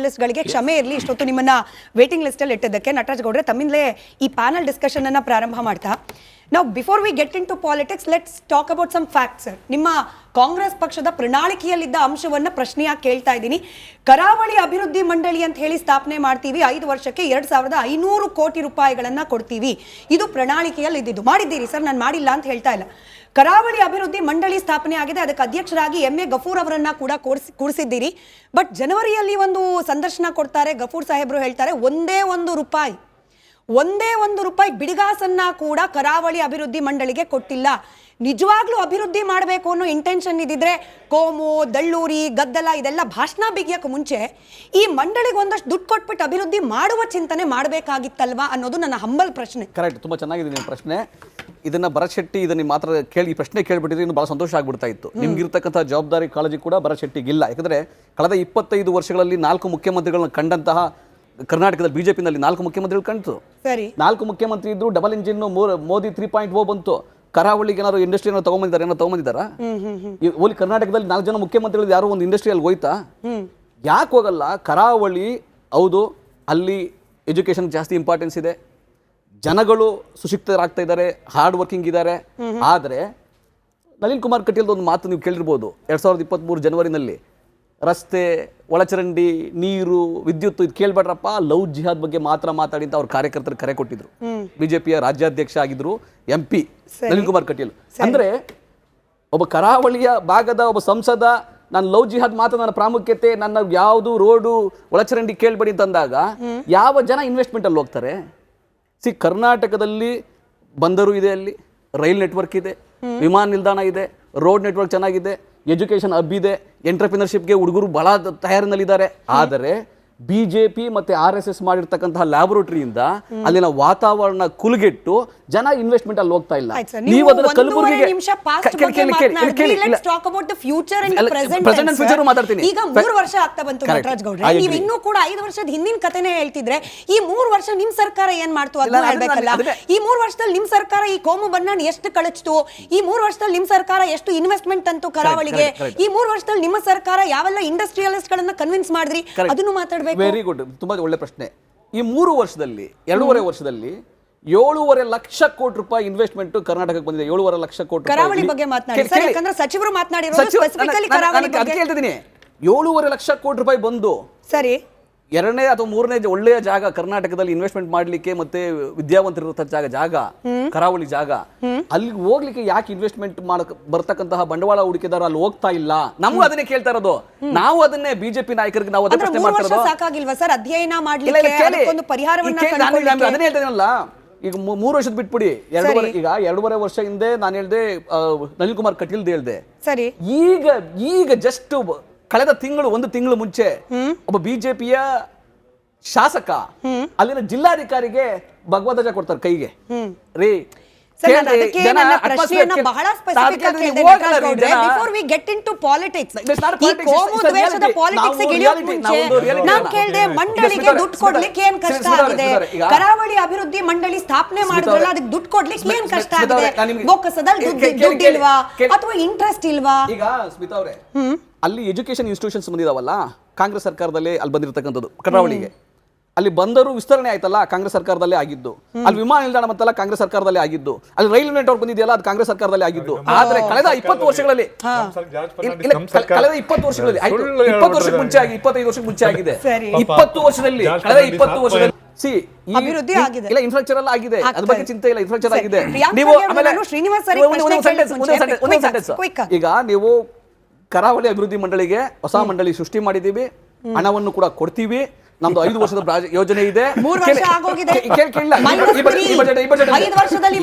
ಪ್ಯಾನಲಿಸ್ಟ್ಗಳಿಗೆ ಕ್ಷಮೆ ಇರಲಿ, ಇಷ್ಟೊತ್ತು ನಿಮ್ಮನ್ನ ವೇಟಿಂಗ್ ಲಿಸ್ಟಲ್ಲಿ ಇಟ್ಟಿದ್ದಕ್ಕೆ. ನಟರಾಜ್ ಗೌಡ್ರೆ, ತಮ್ಮಿಂದಲೇ ಈ ಪ್ಯಾನಲ್ ಡಿಸ್ಕಷನ್ ಅನ್ನ ಪ್ರಾರಂಭ ಮಾಡ್ತಾ, ನಾವು before we get into politics, let's talk about some facts. ನಿಮ್ಮ ಕಾಂಗ್ರೆಸ್ ಪಕ್ಷದ ಪ್ರಣಾಳಿಕೆಯಲ್ಲಿದ್ದ ಅಂಶವನ್ನ ಪ್ರಶ್ನೆಯಾಗಿ ಕೇಳ್ತಾ ಇದ್ದೀನಿ. ಕರಾವಳಿ ಅಭಿವೃದ್ಧಿ ಮಂಡಳಿ ಅಂತ ಹೇಳಿ ಸ್ಥಾಪನೆ ಮಾಡ್ತೀವಿ, 5 ವರ್ಷಕ್ಕೆ 2500 ಕೋಟಿ ರೂಪಾಯಿಗಳನ್ನ ಕೊಡ್ತೀವಿ, ಇದು ಪ್ರಣಾಳಿಕೆಯಲ್ಲಿ ಇದ್ದಿದ್ದು. ಮಾಡಿದ್ದೀರಿ ಸರ್, ನಾನು ಮಾಡಿಲ್ಲ ಅಂತ ಹೇಳ್ತಾ ಇಲ್ಲ. ಕರಾವಳಿ ಅಭಿವೃದ್ಧಿ ಮಂಡಳಿ ಸ್ಥಾಪನೆ ಆಗಿದೆ, ಅದಕ್ಕೆ ಅಧ್ಯಕ್ಷರಾಗಿ MA ಗಫೂರ್ ಅವರನ್ನ ಕೂಡ ಕೂರಿಸಿದ್ದೀರಿ. ಬಟ್ ಜನವರಿಯಲ್ಲಿ ಒಂದು ಸಂದರ್ಶನ ಕೊಡ್ತಾರೆ, ಗಫೂರ್ ಸಾಹೇಬ್ರು ಹೇಳ್ತಾರೆ ಒಂದೇ ಒಂದು ರೂಪಾಯಿ ಬಿಡಿಗಾಸನ್ನ ಕೂಡ ಕರಾವಳಿ ಅಭಿವೃದ್ಧಿ ಮಂಡಳಿಗೆ ಕೊಟ್ಟಿಲ್ಲ. ನಿಜವಾಗ್ಲೂ ಅಭಿವೃದ್ಧಿ ಮಾಡಬೇಕು ಅನ್ನೋ ಇಂಟೆನ್ಷನ್ ಇದ್ದಿದ್ರೆ ಕೋಮು, ದಳ್ಳೂರಿ, ಗದ್ದಲ ಇದೆಲ್ಲ ಭಾಷಣ ಬಿಗಿಯಕ್ಕೆ ಮುಂಚೆ ಈ ಮಂಡಳಿಗೆ ಒಂದಷ್ಟು ದುಡ್ಡು ಕೊಟ್ಬಿಟ್ಟು ಅಭಿವೃದ್ಧಿ ಮಾಡುವ ಚಿಂತನೆ ಮಾಡಬೇಕಾಗಿತ್ತಲ್ವಾ ಅನ್ನೋದು ನನ್ನ ಹಂಬಲ್ ಪ್ರಶ್ನೆ. ಕರೆಕ್ಟ್, ತುಂಬಾ ಚೆನ್ನಾಗಿದೆ ನಿಮ್ಮ ಪ್ರಶ್ನೆ. ಇದನ್ನ ಭರತ್ ಶೆಟ್ಟಿ ಇದನ್ನ ಮಾತ್ರ ಕೇಳಿ ಈ ಪ್ರಶ್ನೆ ಕೇಳ್ಬಿಟ್ಟಿದ್ರೆ ಇನ್ನು ಬಹಳ ಸಂತೋಷ ಆಗ್ಬಿಡ್ತಾ ಇತ್ತು. ನಿಮ್ಗಿರ್ತಕ್ಕಂಥ ಜವಾಬ್ದಾರಿ ಕಾಳಜಿ ಕೂಡ ಭರತ್ ಶೆಟ್ಟಿಗಿಲ್ಲ. ಯಾಕಂದ್ರೆ ಕಳೆದ 25 ವರ್ಷಗಳಲ್ಲಿ 4 ಮುಖ್ಯಮಂತ್ರಿಗಳನ್ನ ಕಂಡಂತಹ ಕರ್ನಾಟಕದಲ್ಲಿ ಬಿಜೆಪಿನಲ್ಲಿ 4 ಮುಖ್ಯಮಂತ್ರಿಗಳು ಕಂಡು. ಸರಿ, 4 ಮುಖ್ಯಮಂತ್ರಿ ಇದ್ರು, ಡಬಲ್ ಇಂಜಿನ್ ಮೋದಿ 3.0 ಬಂತು. ಕರಾವಳಿಗೆ ಏನಾದ್ರು ಇಂಡಸ್ಟ್ರಿ ಏನಾದ್ರು ತಗೊಂಬಂದಿದ್ದಾರ? ಓಲಿ ಕರ್ನಾಟಕದಲ್ಲಿ 4 ಜನ ಮುಖ್ಯಮಂತ್ರಿಗಳು ಯಾರು ಒಂದು ಇಂಡಸ್ಟ್ರಿಯಲ್ಲಿ ಹೋಯ್ತಾ? ಯಾಕೆ ಹೋಗಲ್ಲ? ಕರಾವಳಿ ಹೌದು, ಅಲ್ಲಿ ಎಜುಕೇಶನ್ ಜಾಸ್ತಿ ಇಂಪಾರ್ಟೆನ್ಸ್ ಇದೆ, ಜನಗಳು ಸುಶಿಕ್ತರಾಗ್ತಾ ಇದ್ದಾರೆ, ಹಾರ್ಡ್ ವರ್ಕಿಂಗ್ ಇದ್ದಾರೆ. ಆದರೆ ನಳಿನ್ ಕುಮಾರ್ ಕಟೀಲ್ ಒಂದು ಮಾತು ನೀವು ಕೇಳಿರ್ಬೋದು, 2023 ಜನವರಿನಲ್ಲಿ ರಸ್ತೆ, ಒಳಚರಂಡಿ, ನೀರು, ವಿದ್ಯುತ್ ಇದು ಕೇಳ್ಬೇಡ್ರಪ್ಪ, ಲವ್ ಜಿಹಾದ್ ಬಗ್ಗೆ ಮಾತ್ರ ಮಾತಾಡಿ ಅಂತ ಅವ್ರ ಕಾರ್ಯಕರ್ತರು ಕರೆ ಕೊಟ್ಟಿದ್ರು. ಬಿಜೆಪಿಯ ರಾಜ್ಯಾಧ್ಯಕ್ಷ ಆಗಿದ್ರು MP ನಳಿನ್ ಕುಮಾರ್ ಕಟೀಲ್. ಅಂದ್ರೆ ಒಬ್ಬ ಕರಾವಳಿಯ ಭಾಗದ ಒಬ್ಬ ಸಂಸದ ನಾನು ಲವ್ ಜಿಹಾದ್ ಮಾತ್ರ ನನ್ನ ಪ್ರಾಮುಖ್ಯತೆ, ನನ್ನ ಯಾವುದು ರೋಡು ಒಳಚರಂಡಿ ಕೇಳ್ಬೇಡಿ ಅಂತಂದಾಗ ಯಾವ ಜನ ಇನ್ವೆಸ್ಟ್ಮೆಂಟ್ ಅಲ್ಲಿ ಹೋಗ್ತಾರೆ? ಕರ್ನಾಟಕದಲ್ಲಿ ಬಂದರು ಇದೆ, ಅಲ್ಲಿ ರೈಲ್ ನೆಟ್ವರ್ಕ್ ಇದೆ, ವಿಮಾನ ನಿಲ್ದಾಣ ಇದೆ, ರೋಡ್ ನೆಟ್ವರ್ಕ್ ಚೆನ್ನಾಗಿದೆ, ಎಜುಕೇಶನ್ ಹಬ್ ಇದೆ, ಎಂಟರ್ಪ್ರಿನರ್ಶಿಪ್ಗೆ ಹುಡುಗರು ಬಹಳ ತಯಾರಿನಲ್ಲಿದ್ದಾರೆ. ಆದರೆ ಬಿಜೆಪಿ ಮತ್ತೆ RSS ಮಾಡಿರ್ತಕ್ಕಂತಹ ಲ್ಯಾಬೊರೇಟರಿಯಿಂದ ಅಲ್ಲಿನ ವಾತಾವರಣ ಕುಲುಗೆಟ್ಟು ಜನ ಇನ್ವೆಸ್ಟ್ಮೆಂಟ್ ಅಲ್ಲಿ ಹೋಗ್ತಾ ಇಲ್ಲ. ನೀವು ಅದರ ಕಲಬುರಗಿಗೆ ಮಾತಾಡ್ತೀನಿ. ಈಗ 3 ವರ್ಷ ಆಗ್ತಾ ಬಂತು ನಟರಾಜ್ ಗೌಡ್ರೆ, ನೀವು ಇನ್ನೂ ಕೂಡ 5 ವರ್ಷದ ಹಿಂದಿನ ಕಥೆನೇ ಹೇಳ್ತಿದ್ರೆ, ಈ 3 ವರ್ಷ ನಿಮ್ ಸರ್ಕಾರ ಏನ್ ಮಾಡ್ತು ಅದನ್ನ ಹೇಳ್ಬೇಕಲ್ಲ. ಈ 3 ವರ್ಷದಲ್ಲಿ ನಿಮ್ ಸರ್ಕಾರ ಈ ಕೋಮು ಬಣ್ಣ ಎಷ್ಟು ಕಳಚ್ತು, ಈ 3 ವರ್ಷದಲ್ಲಿ ನಿಮ್ ಸರ್ಕಾರ ಎಷ್ಟು ಇನ್ವೆಸ್ಟ್ಮೆಂಟ್ ಅಂತು ಕರಾವಳಿಗೆ, ಈ 3 ವರ್ಷದಲ್ಲಿ ನಿಮ್ಮ ಸರ್ಕಾರ ಯಾವೆಲ್ಲ ಇಂಡಸ್ಟ್ರಿಯಲಿಸ್ಟ್ ಗಳನ್ನ ಕನ್ವಿನ್ಸ್ ಮಾಡಿದ್ರಿ, ಅದನ್ನು ಮಾತಾಡ್ಬೇಕು. ವೆರಿ ಗುಡ್, ತುಂಬಾ ಒಳ್ಳೆ ಪ್ರಶ್ನೆ. ಈ 3 ವರ್ಷದಲ್ಲಿ 2.5 ವರ್ಷದಲ್ಲಿ 7.5 ಲಕ್ಷ ಕೋಟಿ ರೂಪಾಯಿ ಇನ್ವೆಸ್ಟ್ಮೆಂಟ್ ಕರ್ನಾಟಕಕ್ಕೆ ಬಂದಿದೆ. 7.5 ಲಕ್ಷ ಕೋಟಿ ಕರಾವಳಿ ಬಗ್ಗೆ ಮಾತನಾಡಿ ಸರ್, ಯಾಕಂದ್ರೆ ಸಚಿವರು ಮಾತನಾಡಿರೋದು ಸ್ಪೆಸಿಫಿಕಲಿ ಕರಾವಳಿ ಬಗ್ಗೆ. ಹೇಳ್ತಿದ್ದೀನಿ, 7.5 ಲಕ್ಷ ಕೋಟಿ ರೂಪಾಯಿ ಬಂದು ಸರಿ 2ನೇ ಅಥವಾ 3ನೇ ಒಳ್ಳೆಯ ಜಾಗ ಕರ್ನಾಟಕದಲ್ಲಿ ಇನ್ವೆಸ್ಟ್ಮೆಂಟ್ ಮಾಡ್ಲಿಕ್ಕೆ ಮತ್ತೆ ವಿದ್ಯಾವಂತರಿರೋ ಜಾಗ ಕರಾವಳಿ ಜಾಗ. ಅಲ್ಲಿಗೆ ಹೋಗ್ಲಿಕ್ಕೆ ಯಾಕೆ ಇನ್ವೆಸ್ಟ್ಮೆಂಟ್ ಮಾಡಕ್ ಬರ್ತಕ್ಕಂತಹ ಬಂಡವಾಳ ಹೂಡಿಕೆದಾರ ಅಲ್ಲಿ ಹೋಗ್ತಾ ಇಲ್ಲ? ನಮಗೂ ಅದನ್ನೇ ಕೇಳ್ತಾ ಇರೋದು. ನಾವು ಅದನ್ನೇ ಬಿಜೆಪಿ ನಾಯಕರಿಗೆ ನಾವು ಅದೇ ಪ್ರಶ್ನೆ ಮಾಡ್ತಾ ಇರೋದು. ಸಾಕಾಗಿಲ್ವಾ ಸರ್ ಅಧ್ಯಯನ ಮಾಡ್ಲಿಕ್ಕೆ, ಒಂದು ಪರಿಹಾರವನ್ನ ಅದನ್ನೇ ಹೇಳ್ತಾ ಇದೀನಲ್ಲ. ಈಗ 3 ವರ್ಷದ ಬಿಟ್ಬಿಡಿ, 2.5 ವರ್ಷ ಹಿಂದೆ ನಾನು ಹೇಳ್ದೆ, ನಳಿನ್ ಕುಮಾರ್ ಕಟೀಲ್ ಹೇಳ್ದೆ. ಸರಿ, ಈಗ ಜಸ್ಟ್ ಕಳೆದ ಒಂದು ತಿಂಗಳು ಮುಂಚೆ ಒಬ್ಬ ಬಿಜೆಪಿಯ ಶಾಸಕ ಅಲ್ಲಿನ ಜಿಲ್ಲಾಧಿಕಾರಿಗೆ ಭಗವಧ್ವಜ ಕೊಡ್ತಾರೆ ಕೈಗೆ. ರೀ ಬಹಳ ಮಂಡಳಿಗೆ ದುಡ್ಡು ಕೊಡ್ಲಿಕ್ಕೆ ಏನ್ ಕಷ್ಟ ಆಗಿದೆ? ಕರಾವಳಿ ಅಭಿವೃದ್ಧಿ ಮಂಡಳಿ ಸ್ಥಾಪನೆ ಮಾಡಿದ್ರಲ್ಲ, ಅದಕ್ಕೆ ದುಡ್ಡು ಕೊಡ್ಲಿಕ್ಕೆ ಏನ್ ಕಷ್ಟ ಆಗಿದೆ? ಬೊಕ್ಕಸದಲ್ಲಿ ದುಡ್ಡು ಇಲ್ವಾ ಅಥವಾ ಇಂಟ್ರೆಸ್ಟ್ ಇಲ್ವಾ? ಈಗ ಸ್ಮಿತಾ ಅವರೇ, ಅಲ್ಲಿ ಎಜುಕೇಶನ್ ಇನ್ಸ್ಟಿಟ್ಯೂಷನ್ಸ್ ಬಂದಿದಾವಲ್ಲ, ಕಾಂಗ್ರೆಸ್ ಸರ್ಕಾರದಲ್ಲಿ ಅಲ್ಲಿ ಬಂದಿರತಕ್ಕಂಥದ್ದು. ಕರಾವಳಿಗೆ ಅಲ್ಲಿ ಬಂದರು ವಿಸ್ತರಣೆ ಆಯ್ತಲ್ಲ, ಕಾಂಗ್ರೆಸ್ ಸರ್ಕಾರದಲ್ಲೇ ಆಗಿದ್ದು. ಅಲ್ಲಿ ವಿಮಾನ ನಿಲ್ದಾಣ ಬಂತಲ್ಲ, ಕಾಂಗ್ರೆಸ್ ಸರ್ಕಾರದಲ್ಲೇ ಆಗಿದ್ದು. ಅಲ್ಲಿ ರೈಲ್ವೆ ನೆಟ್ವರ್ಕ್ ಬಂದಿದೆಯಲ್ಲ, ಅದು ಕಾಂಗ್ರೆಸ್ ಸರ್ಕಾರದಲ್ಲೇ ಆಗಿದ್ದು. ಆದ್ರೆ ಕಳೆದ 20 ವರ್ಷಗಳಲ್ಲಿ 20 ವರ್ಷಗಳಲ್ಲಿ 20 ವರ್ಷಕ್ಕೆ ಮುಂಚೆ ಆಗಿ 25 ವರ್ಷಕ್ಕೆ ಮುಂಚೆ ಆಗಿದೆ. 20 ವರ್ಷದಲ್ಲಿ ಕಳೆದ 20 ವರ್ಷದಲ್ಲಿ ಇಲ್ಲ ಇನ್ಫ್ರಾಸ್ಟ್ರಕ್ಚರ್ ಎಲ್ಲ ಆಗಿದೆ, ಅದ್ರ ಬಗ್ಗೆ ಚಿಂತೆ ಇಲ್ಲ, ಇನ್ಫ್ರಾಸ್ಟ್ರಕ್ಚರ್ ಆಗಿದೆ. ನೀವು ಈಗ ನೀವು ಕರಾವಳಿ ಅಭಿವೃದ್ಧಿ ಮಂಡಳಿಗೆ ಹೊಸ ಮಂಡಳಿ ಸೃಷ್ಟಿ ಮಾಡಿದೀವಿ, ಹಣವನ್ನು ಕೂಡ ಕೊಡ್ತೀವಿ. ನಮ್ದು 5 ವರ್ಷದ ಯೋಜನೆ ಇದೆ. 3 ವರ್ಷ ಆಗೋಗಿದೆ, 5 ವರ್ಷದಲ್ಲಿ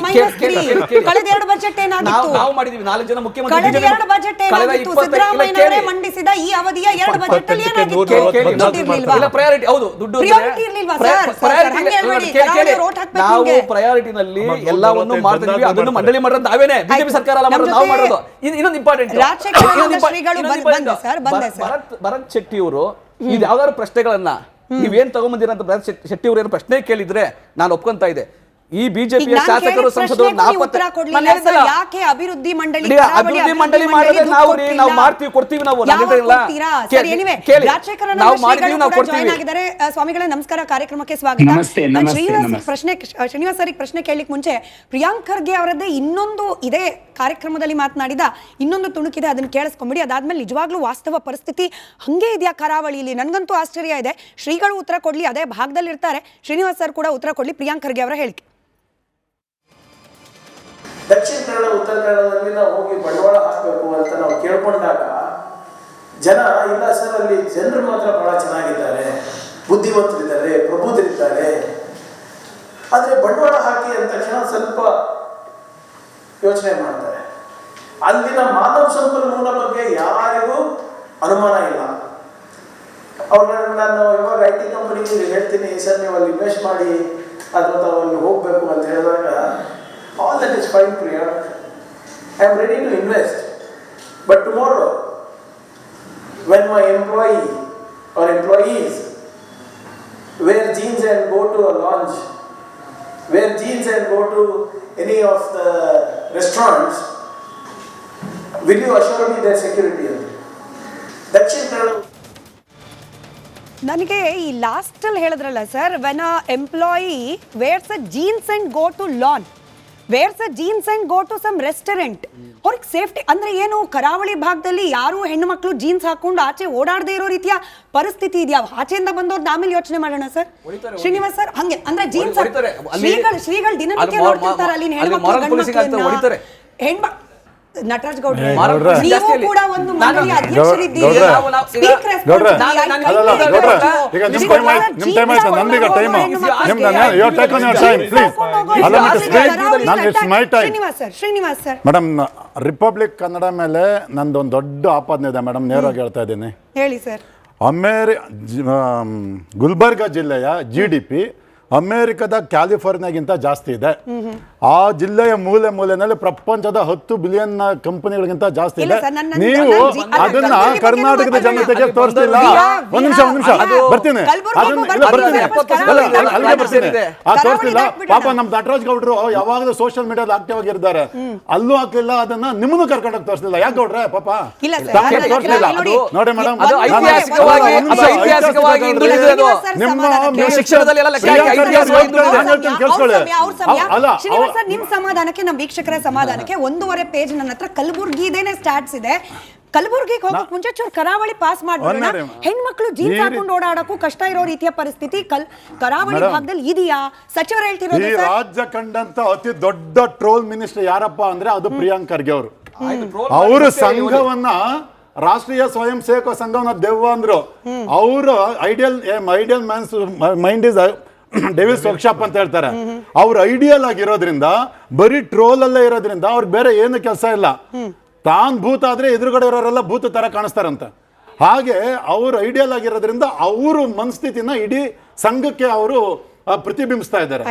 ಕಳೆದ 2 ಬಜೆಟ್ ಏನಾಗಿತ್ತು? ನಾವು ಮಾಡಿದೀವಿ. 4 ಜನ ಮುಖ್ಯಮಂತ್ರಿ ಸಿದ್ದರಾಮಯ್ಯ ಮಂಡಿಸಿದ ಈ ಅವಧಿಯ 2 ಬಜೆಟ್ ಅಲ್ಲಿ ಏನಾಗಿತ್ತು? ಪ್ರಯಾರಿಟಿ, ಹೌದು, ದುಡ್ಡು ನಾವು ಪ್ರಯಾರಿಟಿನಲ್ಲಿ ಎಲ್ಲವನ್ನು ಮಾಡ್ತಿದ್ವಿ. ಅದನ್ನು ಮಂಡಳಿ ಮಾಡೋದು ನಾವೇನೆ, ಬಿಜೆಪಿ ಸರ್ಕಾರ ಅಲ್ಲ ಮಾಡೋದು, ನಾವು ಮಾಡೋದು. ಇನ್ನೊಂದು ಇಂಪಾರ್ಟೆಂಟ್, ಭರತ್ ಶೆಟ್ಟಿ ಅವರು ಇದು ಯಾವ್ದಾದ್ರು ಪ್ರಶ್ನೆಗಳನ್ನ ನೀವೇನ್ ತಗೊಂಬಂದಿರ ಅಂತ ಭರತ್ ಶೆಟ್ಟಿ ಅವರು ಏನು ಪ್ರಶ್ನೆ ಕೇಳಿದ್ರೆ ನಾನು ಒಪ್ಕೊಂತ ಇದೆ. ಈ ಬಿಜೆಪಿಯ ಶಾಸಕರು ಸಂಸದರು ಯಾಕೆ ಅಭಿವೃದ್ಧಿ ಮಂಡಳಿ ಅಭಿವೃದ್ಧಿ ಮಂಡಳಿ ಮಾಡಿದ್ರೆ ನಾವು ಮಾಡ್ತೀವಿ ಕೊಡ್ತೀವಿ ನಾವು ಸ್ವಾಮಿಗಳೇ ನಮಸ್ಕಾರ, ಕಾರ್ಯಕ್ರಮಕ್ಕೆ ಸ್ವಾಗತ. ಶ್ರೀನಿವಾಸ್ ಸರ್ ಪ್ರಶ್ನೆ ಕೇಳಲಿಕ್ಕೆ ಮುಂಚೆ ಪ್ರಿಯಾಂಕ್ ಖರ್ಗೆ ಅವರದ್ದೇ ಇನ್ನೊಂದು ಇದೇ ಕಾರ್ಯಕ್ರಮದಲ್ಲಿ ಮಾತನಾಡಿದ ಇನ್ನೊಂದು ತುಣುಕಿದೆ, ಅದನ್ನ ಕೇಳಿಸ್ಕೊಂಬಿಡಿ. ಅದಾದ್ಮೇಲೆ ನಿಜವಾಗ್ಲೂ ವಾಸ್ತವ ಪರಿಸ್ಥಿತಿ ಹಂಗೆ ಇದೆಯಾ ಕರಾವಳಿಯಲ್ಲಿ? ನನ್ಗಂತೂ ಆಶ್ಚರ್ಯ ಇದೆ. ಶ್ರೀಗಳು ಉತ್ತರ ಕೊಡ್ಲಿ, ಅದೇ ಭಾಗದಲ್ಲಿ ಇರ್ತಾರೆ. ಶ್ರೀನಿವಾಸ್ ಸರ್ ಕೂಡ ಉತ್ತರ ಕೊಡ್ಲಿ. ಪ್ರಿಯಾಂಕ್ ಖರ್ಗೆ ಅವರ ಹೇಳಿಕೆ. ದಕ್ಷಿಣ ಕನ್ನಡ ಉತ್ತರ ಕನ್ನಡದಲ್ಲಿ ನಾವು ಹೋಗಿ ಬಂಡವಾಳ ಹಾಕಬೇಕು ಅಂತ ನಾವು ಕೇಳ್ಕೊಂಡಾಗ ಜನ ಇಲ್ಲ ಸರ್, ಅಲ್ಲಿ ಜನರು ಮಾತ್ರ ಬಹಳ ಚೆನ್ನಾಗಿದ್ದಾರೆ, ಬುದ್ಧಿವಂತರಿದ್ದಾರೆ, ಪ್ರಬುದ್ಧರಿದ್ದಾರೆ, ಆದರೆ ಬಂಡವಾಳ ಹಾಕಿ ಅಂದ ತಕ್ಷಣ ಸ್ವಲ್ಪ ಯೋಚನೆ ಮಾಡ್ತಾರೆ. ಅಲ್ಲಿನ ಮಾನವ ಸಂಪನ್ಮೂಲ ಬಗ್ಗೆ ಯಾರಿಗೂ ಅನುಮಾನ ಇಲ್ಲ. ಅವ್ರನ್ನ ನಾನು ಇವಾಗ IT ಕಂಪನಿಗೆ ಹೇಳ್ತೀನಿ, ಸರ್ ನೀವು ಅಲ್ಲಿ ಇನ್ವೆಸ್ಟ್ ಮಾಡಿ ಅಥವಾ ಅಲ್ಲಿ ಹೋಗಬೇಕು ಅಂತ ಹೇಳಿದಾಗ, all that is fine, Priyank. I am ready to invest. But tomorrow, when my employee or employees wear jeans and go to a lounge, wear jeans and go to any of the restaurants, will you assure me their security? Dakshin Kannada. ನನಗೆ ಈ last ಅಲ್ಲಿ ಹೇಳಿದ್ರಲ್ಲ sir, when a employee wears a jeans and go to lawn, wears a jeans and go to some restaurant, ಅವ್ರಿಗೆ safety ಅಂದ್ರೆ ಏನು? ಕರಾವಳಿ ಭಾಗದಲ್ಲಿ ಯಾರು ಹೆಣ್ಣು ಮಕ್ಕಳು ಜೀನ್ಸ್ ಹಾಕೊಂಡು ಆಚೆ ಓಡಾಡದೇ ಇರೋ ರೀತಿಯ ಪರಿಸ್ಥಿತಿ ಇದೆಯಾ? ಆಚೆಯಿಂದ ಬಂದವ್ರದ್ದು ಆಮೇಲೆ ಯೋಚನೆ ಮಾಡೋಣ ಸರ್. ಶ್ರೀನಿವಾಸ್ ಸರ್ ಹಂಗೆ ಅಂದ್ರೆ ಜೀನ್ಸ್ ಶ್ರೀಗಳು ದಿನನಿತ್ಯ ನೋಡ್ತಿರ್ತಾರೆ ಅಲ್ಲಿ ಹೆಣ್ಮಕ್ಳು ಹೆಣ್ಮಕ್ಳು. ನಟರಾಜ್ ಗೌಡ್ರೆ, ನೀವು ಕೂಡ ಒಂದು ಮಂಡಳಿ ಅಧ್ಯಕ್ಷರಿದ್ದೀರಿ. Srinivas sir, madam Republic Kannada ಮೇಲೆ ನಂದೊಂದು ದೊಡ್ಡ ಆಪಾದನೆ ಇದೆ ಮೇಡಮ್, ನೇರವಾಗಿ ಹೇಳ್ತಾ ಇದ್ದೀನಿ. ಹೇಳಿ ಸರ್. ಗುಲ್ಬರ್ಗ ಜಿಲ್ಲೆಯ GDP ಅಮೆರಿಕದ ಕ್ಯಾಲಿಫೋರ್ನಿಯಾಗಿಂತ ಜಾಸ್ತಿ ಇದೆ. ಆ ಜಿಲ್ಲೆಯ ಮೂಲೆ ಮೂಲೆಯಲ್ಲಿ ಪ್ರಪಂಚದ 10 ಬಿಲಿಯನ್ ಕಂಪನಿಗಳಿಗಿಂತ ಜಾಸ್ತಿ ಇದೆ. ನೀವು ಅದನ್ನ ಕರ್ನಾಟಕದ ಜನತೆಗೆ ತೋರಿಸ್ತಿಲ್ಲ. ಒಂದ್ ನಿಮಿಷ ಬರ್ತೀನಿ, ತೋರಿಸ್ತಿಲ್ಲ. ಪಾಪ ನಮ್ ನಟರಾಜ್ ಗೌಡ್ರು ಯಾವಾಗಲೂ ಸೋಷಿಯಲ್ ಮೀಡಿಯಾದ ಆಕ್ಟಿವ್ ಆಗಿರ್ತಾರೆ, ಅಲ್ಲೂ ಹಾಕ್ಲಿಲ್ಲ. ಅದನ್ನ ನಿಮ್ಮನ್ನು ಕರ್ಕೊಂಡೋಗಿ ತೋರಿಸ್ಲಿಲ್ಲ. ಯಾಕೆ ಗೌಡ್ರೆ? ಪಾಪ ತೋರಿಸ್ಲಿಲ್ಲ. ನೋಡಿ ಮೇಡಮ್, ನಿಮ್ಮ ಶಿಕ್ಷಣದಲ್ಲಿ ನಿಮ್ ಸಮಾಧಾನಕ್ಕೆ, ನಮ್ ವೀಕ್ಷಕರ ಸಮಾಧಾನಕ್ಕೆ 1.5 ಪೇಜ್ ನನ್ನ ಹತ್ರ ಕಲಬುರ್ಗಿದೇನೆ ಸ್ಟಾಟ್ಸ್ ಇದೆ. ಕಲಬುರ್ಗಿಗೆ ಹೋಗಕ್ ಮುಂಚೆ ಚೂರು ಕರಾವಳಿ ಪಾಸ್ ಮಾಡೋಣ. ಹೆಣ್ಮಕ್ಳು ಜೀನ್ಸ್ ಹಾಕೊಂಡು ಓಡಾಡಕ್ಕೂ ಕಷ್ಟ ಇರೋ ರೀತಿಯ ಪರಿಸ್ಥಿತಿ ಕರಾವಳಿ ಭಾಗದಲ್ಲಿ ಇದೆಯಾ? ಸಚಿವರು ಹೇಳ್ತಿರೋದು. ಈ ರಾಜ್ಯ ಕಂಡಂತ ಅತಿ ದೊಡ್ಡ ಟ್ರೋಲ್ ಮಿನಿಸ್ಟರ್ ಯಾರಪ್ಪ ಅಂದ್ರೆ ಅದು ಪ್ರಿಯಾಂಕ್ ಖರ್ಗೆ ಅವರು. ಅವರು ಸಂಘವನ್ನ ರಾಷ್ಟ್ರೀಯ ಸ್ವಯಂ ಸೇವಕ ಸಂಘವನ್ನ ದೆವ್ವ ಅಂದ್ರು. ಅವರು ideal mind is devils workshop ಅಂತ ಹೇಳ್ತಾರೆ. ಅವ್ರು ಐಡಿಯಲ್ ಆಗಿರೋದ್ರಿಂದ, ಬರೀ ಟ್ರೋಲ್ ಅಲ್ಲೇ ಇರೋದ್ರಿಂದ ಅವ್ರಿಗೆ ಬೇರೆ ಏನು ಕೆಲಸ ಇಲ್ಲ. ತಾನ್ ಭೂತ ಆದ್ರೆ ಎದುರುಗಡೆ ಇರೋರೆಲ್ಲ ಭೂತ ತರ ಕಾಣಿಸ್ತಾರಂತೆ. ಹಾಗೆ ಅವ್ರು ಐಡಿಯಲ್ ಆಗಿರೋದ್ರಿಂದ ಅವರು ಮನಸ್ಥಿತಿನ ಇಡೀ ಸಂಘಕ್ಕೆ ಅವರು ಪ್ರತಿಬಿಂಬಿಸ್ತಾ ಇದ್ದಾರೆ.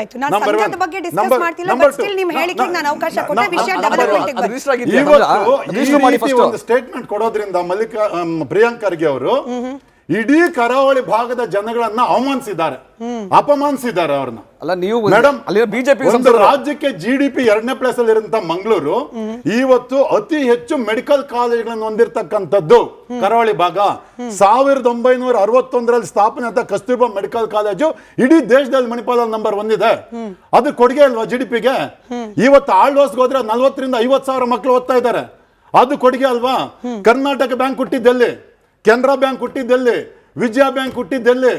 ಒಂದು ಸ್ಟೇಟ್ಮೆಂಟ್ ಕೊಡೋದ್ರಿಂದ ಪ್ರಿಯಾಂಕ್ ಖರ್ಗೆ ಅವರು ಇಡೀ ಕರಾವಳಿ ಭಾಗದ ಜನಗಳನ್ನ ಅವಮಾನಿಸಿದ್ದಾರೆ, ಅಪಮಾನಿಸಿದ್ದಾರೆ ಅವ್ರನ್ನ. ಅಲ್ಲ ನೀವು ಮೇಡಮ್, ಬಿಜೆಪಿ ರಾಜ್ಯಕ್ಕೆ GDP 2ನೇ ಪ್ಲೇಸ್ ಅಲ್ಲಿ ಇರುವಂತ ಮಂಗಳೂರು ಇವತ್ತು ಅತಿ ಹೆಚ್ಚು ಮೆಡಿಕಲ್ ಕಾಲೇಜ್ಗಳನ್ನು ಹೊಂದಿರತಕ್ಕಂಥದ್ದು ಕರಾವಳಿ ಭಾಗ. 1961ರಲ್ಲಿ ಸ್ಥಾಪನೆ ಆದ ಕಸ್ತೂರ್ಬಾ ಮೆಡಿಕಲ್ ಕಾಲೇಜು ಇಡೀ ದೇಶದಲ್ಲಿ ಮಣಿಪಾಲ್ ನಂಬರ್ 1 ಇದೆ. ಅದು ಕೊಡುಗೆ ಅಲ್ವಾ GDPಗೆ? ಇವತ್ತು ಆಳ್ವಾಸ್ಗೆ ಹೋದ್ರೆ 40 ರಿಂದ 50 ಸಾವಿರ ಮಕ್ಕಳು ಓದ್ತಾ ಇದ್ದಾರೆ. ಅದು ಕೊಡುಗೆ ಅಲ್ವಾ? ಕರ್ನಾಟಕ ಬ್ಯಾಂಕ್ ಹುಟ್ಟಿದ್ದೆಲ್ಲಿ? ಕೆನರಾ ಬ್ಯಾಂಕ್ ಹುಟ್ಟಿದ್ದೆಲ್ಲಿ? ವಿಜಯ ಬ್ಯಾಂಕ್ ಹುಟ್ಟಿದ್ದೆಲ್ಲಿ?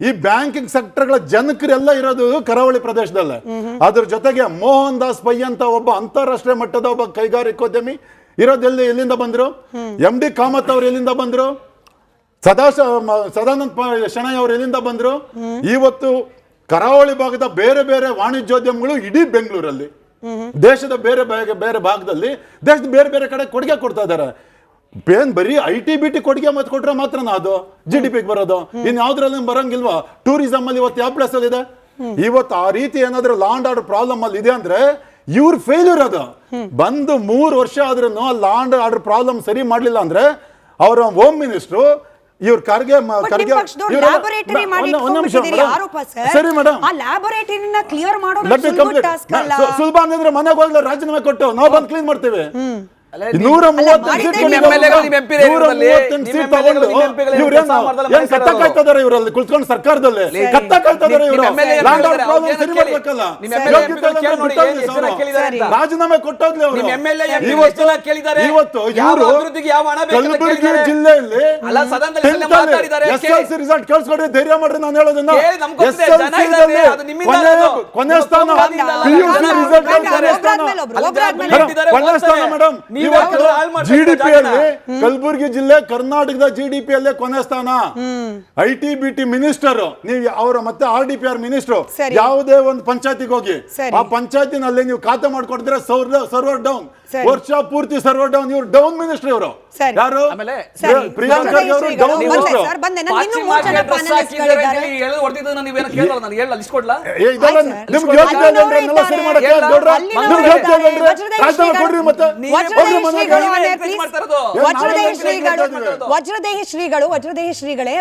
ಈ ಬ್ಯಾಂಕಿಂಗ್ ಸೆಕ್ಟರ್ಗಳ ಜನಕರೆಲ್ಲ ಇರೋದು ಕರಾವಳಿ ಪ್ರದೇಶದಲ್ಲೇ. ಅದ್ರ ಜೊತೆಗೆ ಮೋಹನ್ ದಾಸ್ ಪೈ ಅಂತ ಒಬ್ಬ ಅಂತಾರಾಷ್ಟ್ರೀಯ ಮಟ್ಟದ ಒಬ್ಬ ಕೈಗಾರಿಕೋದ್ಯಮಿ ಇರೋದೆಲ್ಲಿ? ಎಲ್ಲಿಂದ ಬಂದ್ರು? MD ಕಾಮತ್ ಅವ್ರು ಎಲ್ಲಿಂದ ಬಂದ್ರು? ಸದಾನಂದ ಶೆಣೈ ಅವ್ರು ಎಲ್ಲಿಂದ ಬಂದ್ರು? ಇವತ್ತು ಕರಾವಳಿ ಭಾಗದ ಬೇರೆ ಬೇರೆ ವಾಣಿಜ್ಯೋದ್ಯಮಗಳು ಇಡೀ ಬೆಂಗಳೂರಲ್ಲಿ, ದೇಶದ ಬೇರೆ ಬೇರೆ ಭಾಗದಲ್ಲಿ, ದೇಶದ ಬೇರೆ ಬೇರೆ ಕಡೆ ಕೊಡುಗೆ ಕೊಡ್ತಾ ಇದ್ದಾರೆ. ಬರೀ IT-BT ಕೊಡುಗೆ ಮತ್ತೆ ಕೊಟ್ರೆ ಮಾತ್ರ ಅದು GDPಗೆ ಬರೋದು. ಇನ್ ಯಾವ್ದ್ರಲ್ಲಿ ಬರಂಗಿಲ್ವಾ? ಟೂರಿಸಂ ಅಲ್ಲಿ ಇವತ್ತು ಯಾವ ಪ್ಲೇಸ್ ಅಲ್ಲಿ ಇದೆ? ಇವತ್ತು ಆ ರೀತಿ ಏನಾದ್ರೂ ಲಾ ಅಂಡ್ ಆರ್ಡರ್ ಪ್ರಾಬ್ಲಮ್ ಅಲ್ಲಿ ಇದೆ ಅಂದ್ರೆ ಇವ್ರ ಫೇಲ್ಯೂರ್. ಅದು ಬಂದು 3 ವರ್ಷ ಆದ್ರೂ ಲಾ ಅಂಡ್ ಆರ್ಡರ್ ಪ್ರಾಬ್ಲಮ್ ಸರಿ ಮಾಡ್ಲಿಲ್ಲ ಅಂದ್ರೆ ಅವರ ಹೋಮ್ ಮಿನಿಸ್ಟ್ರು ಇವ್ರ ಖರ್ಗೆ ಲ್ಯಾಬೊರೇಟರಿ ಮಾಡಿ ಇಟ್ಕೊಂಡ್ಬಿಟ್ಟಿದ್ದೀರಿ ಆರೋಪ ಸರ್. ಸರಿ ಮೇಡಮ್, ಆ ಲ್ಯಾಬೊರೇಟರಿನ ಕ್ಲಿಯರ್ ಮಾಡೋದು ಟಾಸ್ಕ್ ಅಲ್ಲ. ಸುಲಭ ಅಂದ್ರೆ ಮನೆಗೆ ಹೋಗ್ಲಿ ರಾಜೀನಾಮೆ ಕೊಟ್ಟು ನಾವು ಬಂದು ಕ್ಲೀನ್ ಮಾಡ್ತೇವೆ. ಇವರಲ್ಲಿ ಕುಳ್ಕೊಂಡು ಸರ್ಕಾರದಲ್ಲಿ ರಾಜೀನಾಮೆ ಕೊಟ್ಟೋಗ್ಲಿ ಅವರು. ಇವತ್ತು ಇವರು ಕಲಬುರಗಿ ಜಿಲ್ಲೆಯಲ್ಲಿ SLC ರಿಸಲ್ಟ್ ಕೇಳಿಸ್ಕೊಡ್ರಿ, ಧೈರ್ಯ ಮಾಡ್ರಿ. ನಾನು ಹೇಳೋದನ್ನ ಕೊನೆ ಸ್ಥಾನ PUC ರಿಸಲ್ಟ್ ಕೊನೆ ಸ್ಥಾನ ಮೇಡಮ್. ಜಿಡಿಪಿಯಲ್ಲಿ ಕಲಬುರಗಿ ಜಿಲ್ಲೆ ಕರ್ನಾಟಕದ ಜಿಡಿಪಿಯಲ್ಲೇ ಕೊನೆ ಸ್ಥಾನ. ITBT ಮಿನಿಸ್ಟರ್ ನೀವು ಅವರ ಮತ್ತೆ RDPR ಮಿನಿಸ್ಟರ್ ಯಾವುದೇ ಒಂದು ಪಂಚಾಯತಿಗೆ ಹೋಗಿ ಆ ಪಂಚಾಯತಿನಲ್ಲಿ ನೀವು ಖಾತೆ ಮಾಡ್ಕೊಡ್ತೀರಾ ಸರ್ವರ್ ಡೌನ್, ವರ್ಷ ಪೂರ್ತಿ ಸರ್ವರ್ ಡೌನ್. ಇವರು ಡೌನ್ ಮಿನಿಸ್ಟರ್. ಇವರು ಯಾರು? ಪ್ರಿಯಾಂಕ್ ಖರ್ಗೆ ಅವರು ಡೌನ್ ಮಿನಿಸ್ಟರ್. ನಿಮ್ಗೆ ವಜ್ರದೇಹಿ ಶ್ರೀಗಳೇ